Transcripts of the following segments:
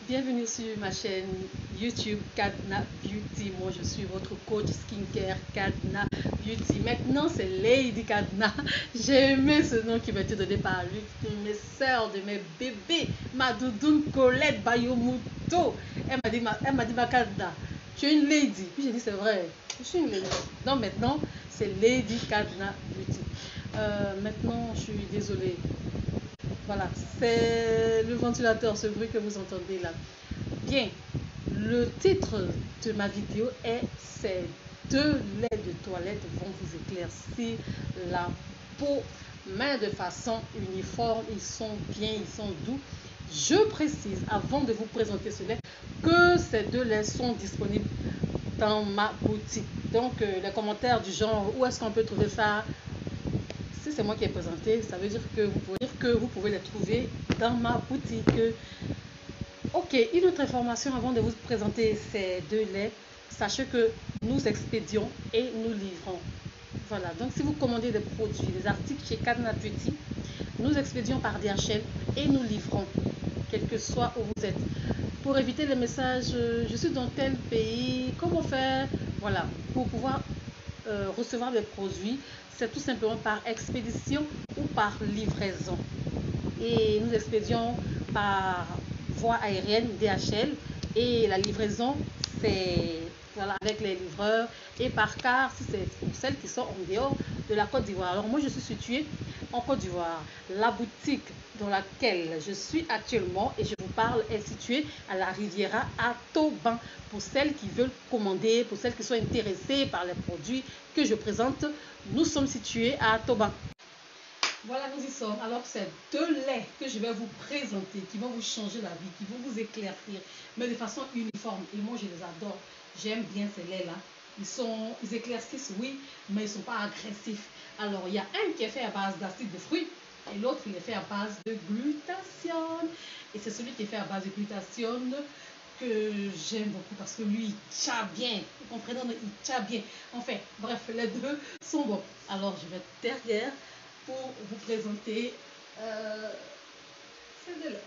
Bienvenue sur ma chaîne YouTube Kadna Beauty. Moi, je suis votre coach skincare Kadna Beauty. Maintenant, c'est Lady Kadna. J'ai aimé ce nom qui m'a été donné par lui, de mes sœurs, de mes bébés, ma doudoune Colette Bayomuto. Elle m'a dit, ma Kadna, tu es une lady. Puis j'ai dit, c'est vrai, je suis une lady. Donc maintenant, c'est Lady Kadna Beauty. Maintenant, je suis désolée. Voilà, c'est le ventilateur, ce bruit que vous entendez là. Bien, le titre de ma vidéo est ces deux laits de toilette vont vous éclaircir la peau, mais de façon uniforme. Ils sont bien, ils sont doux. Je précise, avant de vous présenter ce lait, que ces deux laits sont disponibles dans ma boutique. Donc, les commentaires du genre, où est-ce qu'on peut trouver ça? Si c'est moi qui ai présenté, ça veut dire que vous pouvez les trouver dans ma boutique. Ok, une autre information avant de vous présenter ces deux laits. Sachez que nous expédions et nous livrons. Voilà, donc si vous commandez des produits, des articles chez Kadna Beauty, nous expédions par DHL et nous livrons, quel que soit où vous êtes. Pour éviter les messages, je suis dans tel pays, comment faire? Voilà, pour pouvoir recevoir des produits, c'est tout simplement par expédition ou par livraison. Et nous expédions par voie aérienne DHL et la livraison c'est voilà, avec les livreurs et par car si c'est pour celles qui sont en dehors de la Côte d'Ivoire. Alors moi je suis située en Côte d'Ivoire. La boutique dans laquelle je suis actuellement et je vous parle est située à la Riviera à Toban. Pour celles qui veulent commander, pour celles qui sont intéressées par les produits que je présente, nous sommes situés à Toban. Voilà, nous y sommes. Alors, c'est deux laits que je vais vous présenter qui vont vous changer la vie, qui vont vous éclaircir, mais de façon uniforme. Et moi, je les adore. J'aime bien ces laits-là. Ils éclaircissent, oui, mais ils ne sont pas agressifs. Alors, il y a un qui est fait à base d'acide de fruits et l'autre, il est fait à base de glutathione. Et c'est celui qui est fait à base de glutathione que j'aime beaucoup parce que lui, il tient bien. Vous comprenez, il tient bien. Enfin, bref, les deux sont bons. Alors, je vais derrière pour vous présenter ces deux-là.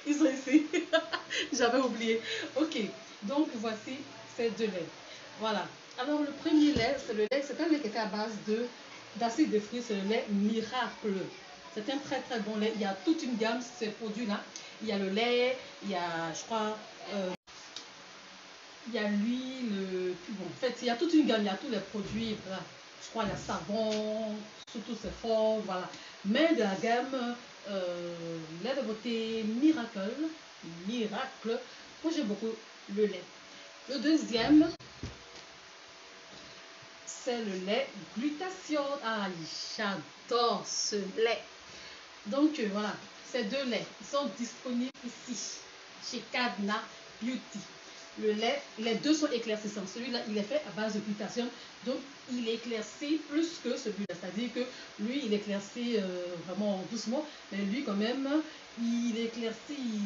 Ils sont ici. J'avais oublié. Ok, donc voici ces deux laits. Voilà. Alors, le premier lait, c'est un lait qui est à base d'acide de fruits, c'est le lait miracle. C'est un très très bon lait. Il y a toute une gamme de ces produits-là. Il y a le lait, il y a, je crois, il y a l'huile, puis bon, en fait, il y a toute une gamme, il y a tous les produits, voilà. Je crois il y a savon, surtout c'est fort, voilà. Mais de la gamme lait de beauté miracle, moi j'aime beaucoup le lait. Le deuxième, c'est le lait glutathione. Ah, j'adore ce lait. Donc voilà, ces deux laits, ils sont disponibles ici, chez Kadna Beauty. Le lait, les deux sont éclaircissants. Celui-là, il est fait à base de glutathione. Donc, il éclaircit plus que celui-là. C'est-à-dire que lui, il éclaircit vraiment doucement. Mais lui, quand même, il éclaircit,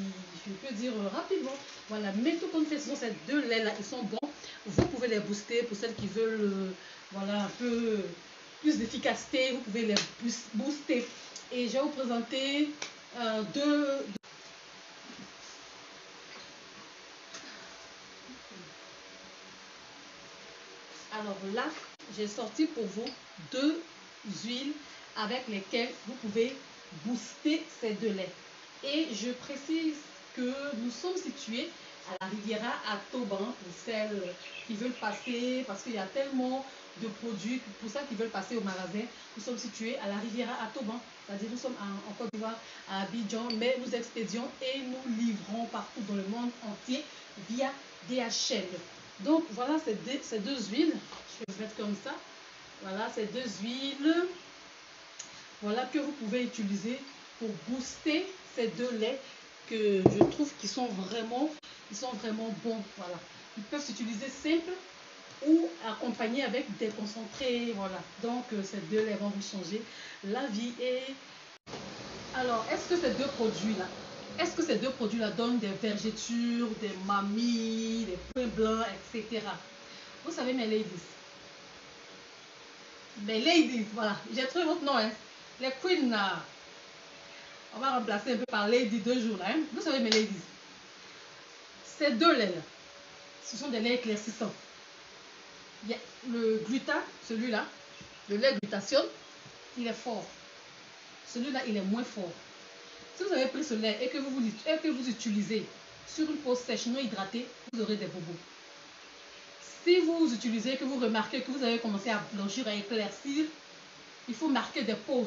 je peux dire, rapidement. Voilà. Mais tout comme fait, ce sont ces deux laits-là, ils sont bons. Vous pouvez les booster pour celles qui veulent, voilà, un peu plus d'efficacité. Vous pouvez les booster. Et je vais vous présenter deux. Alors là, j'ai sorti pour vous deux huiles avec lesquelles vous pouvez booster ces deux laits. Et je précise que nous sommes situés à la Riviera à Toban pour celles qui veulent passer, parce qu'il y a tellement de produits, pour celles qui veulent passer au magasin. Nous sommes situés à la Riviera à Toban, c'est-à-dire nous sommes en Côte d'Ivoire, à Abidjan, mais nous expédions et nous livrons partout dans le monde entier via DHL. Donc voilà ces deux huiles, je vais vous mettre comme ça. Voilà ces deux huiles, voilà que vous pouvez utiliser pour booster ces deux laits que je trouve qu'ils sont vraiment bons. Voilà, ils peuvent s'utiliser simples ou accompagnés avec des concentrés. Voilà, donc ces deux laits vont vous changer la vie. Et alors, est-ce que ces deux produits-là donnent des vergetures, des mamies, des points blancs, etc. Vous savez, mes ladies, voilà, j'ai trouvé votre nom, hein. Les queens, on va remplacer un peu par lady 2 jours là. Hein. Vous savez mes ladies, ces deux laits là, ce sont des laits éclaircissants. Il y a le gluta, celui-là, le lait glutathione, il est fort. Celui-là, il est moins fort. Si vous avez pris ce lait et que vous utilisez sur une peau sèche non hydratée, vous aurez des bobos. Si vous utilisez, que vous remarquez que vous avez commencé à blanchir, à éclaircir, il faut marquer des pauses.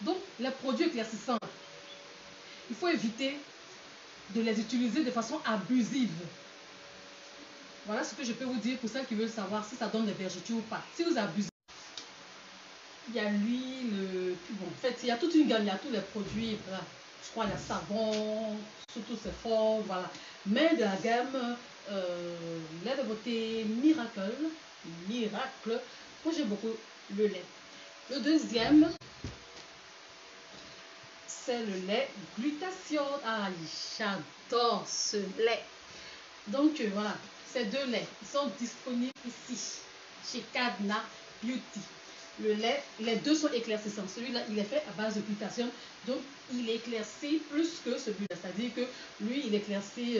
Donc, les produits éclaircissants, il faut éviter de les utiliser de façon abusive. Voilà ce que je peux vous dire pour celles qui veulent savoir si ça donne des vergetures ou pas. Si vous abusez, il y a l'huile, bon, en fait, il y a toute une gamme, il y a tous les produits, voilà. Je crois il y a savon, surtout c'est fort, voilà. Mais de la gamme lait de beauté Miracle, moi j'aime beaucoup le lait. Le deuxième, c'est le lait glutathione. Ah, j'adore ce lait. Donc voilà, ces deux laits, ils sont disponibles ici, chez Cadna Beauty. Le lait, les deux sont éclaircissants. Celui-là, il est fait à base de glutathione. Donc, il éclaircit plus que celui-là. C'est-à-dire que lui, il éclaircit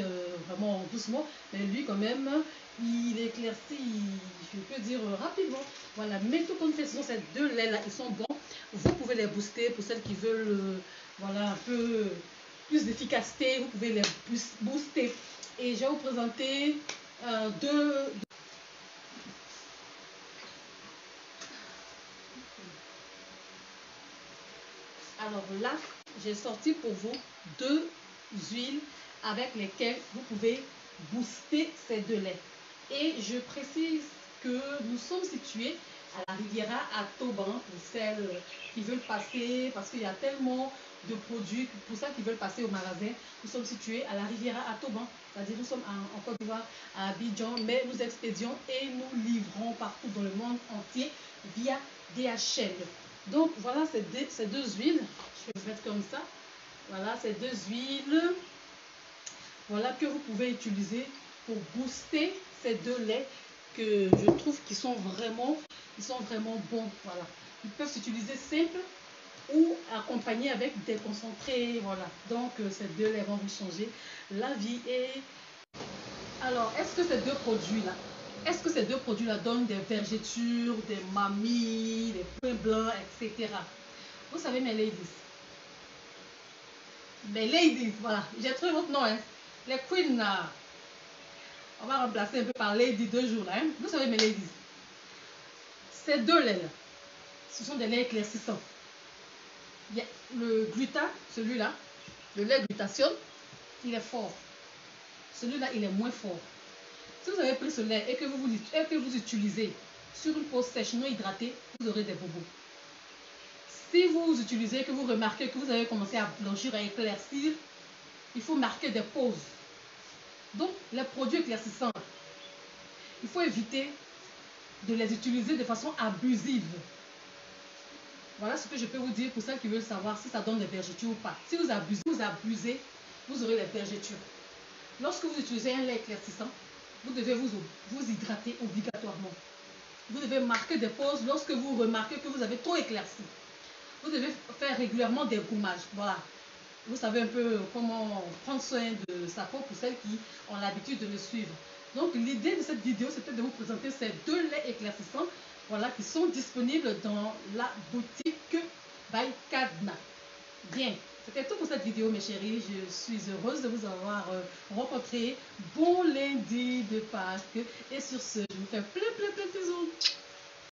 vraiment doucement. Mais lui, quand même, il éclaircit, je peux dire, rapidement. Voilà. Mais tout comme fait, ce sont ces deux laits-là, ils sont bons. Vous pouvez les booster pour celles qui veulent, voilà, un peu plus d'efficacité. Vous pouvez les booster. Et je vais vous présenter deux. Alors là, j'ai sorti pour vous deux huiles avec lesquelles vous pouvez booster ces deux laits. Et je précise que nous sommes situés à la Riviera à Toban pour celles qui veulent passer, parce qu'il y a tellement de produits, pour celles qui veulent passer au magasin. Nous sommes situés à la Riviera à Toban, c'est-à-dire nous sommes en Côte d'Ivoire, à Abidjan, mais nous expédions et nous livrons partout dans le monde entier via DHL. Donc voilà ces deux huiles, je vais mettre comme ça. Voilà ces deux huiles, voilà que vous pouvez utiliser pour booster ces deux laits que je trouve qu'ils sont vraiment bons. Voilà, ils peuvent s'utiliser simples ou accompagnés avec des concentrés. Voilà, donc ces deux laits vont vous changer la vie. Et alors, est-ce que ces deux produits-là donnent des vergetures, des mamies, des points blancs, etc. Vous savez, mes ladies, voilà, j'ai trouvé votre nom, hein. Les queens, on va remplacer un peu par lady 2 jours là. Hein. Vous savez, mes ladies, ces deux laits-là, ce sont des laits éclaircissants. Il y a le gluta, celui-là, le lait glutathione, il est fort. Celui-là, il est moins fort. Si vous avez pris ce lait et que vous utilisez sur une peau sèche non hydratée, vous aurez des bobos. Si vous utilisez, que vous remarquez que vous avez commencé à blanchir, à éclaircir, il faut marquer des pauses. Donc, les produits éclaircissants, il faut éviter de les utiliser de façon abusive. Voilà ce que je peux vous dire pour celles qui veulent savoir si ça donne des vergetures ou pas. Si vous abusez, vous aurez des vergetures. Lorsque vous utilisez un lait éclaircissant, vous devez vous hydrater obligatoirement. Vous devez marquer des pauses lorsque vous remarquez que vous avez trop éclairci. Vous devez faire régulièrement des gommages. Voilà. Vous savez un peu comment prendre soin de sa peau pour celles qui ont l'habitude de me suivre. Donc l'idée de cette vidéo, c'était de vous présenter ces deux laits éclaircissants, voilà, qui sont disponibles dans la boutique by Cadna. Bien, c'était tout pour cette vidéo mes chéris. Je suis heureuse de vous avoir rencontré. Bon lundi de Pâques. Et sur ce, je vous fais plein de bisous.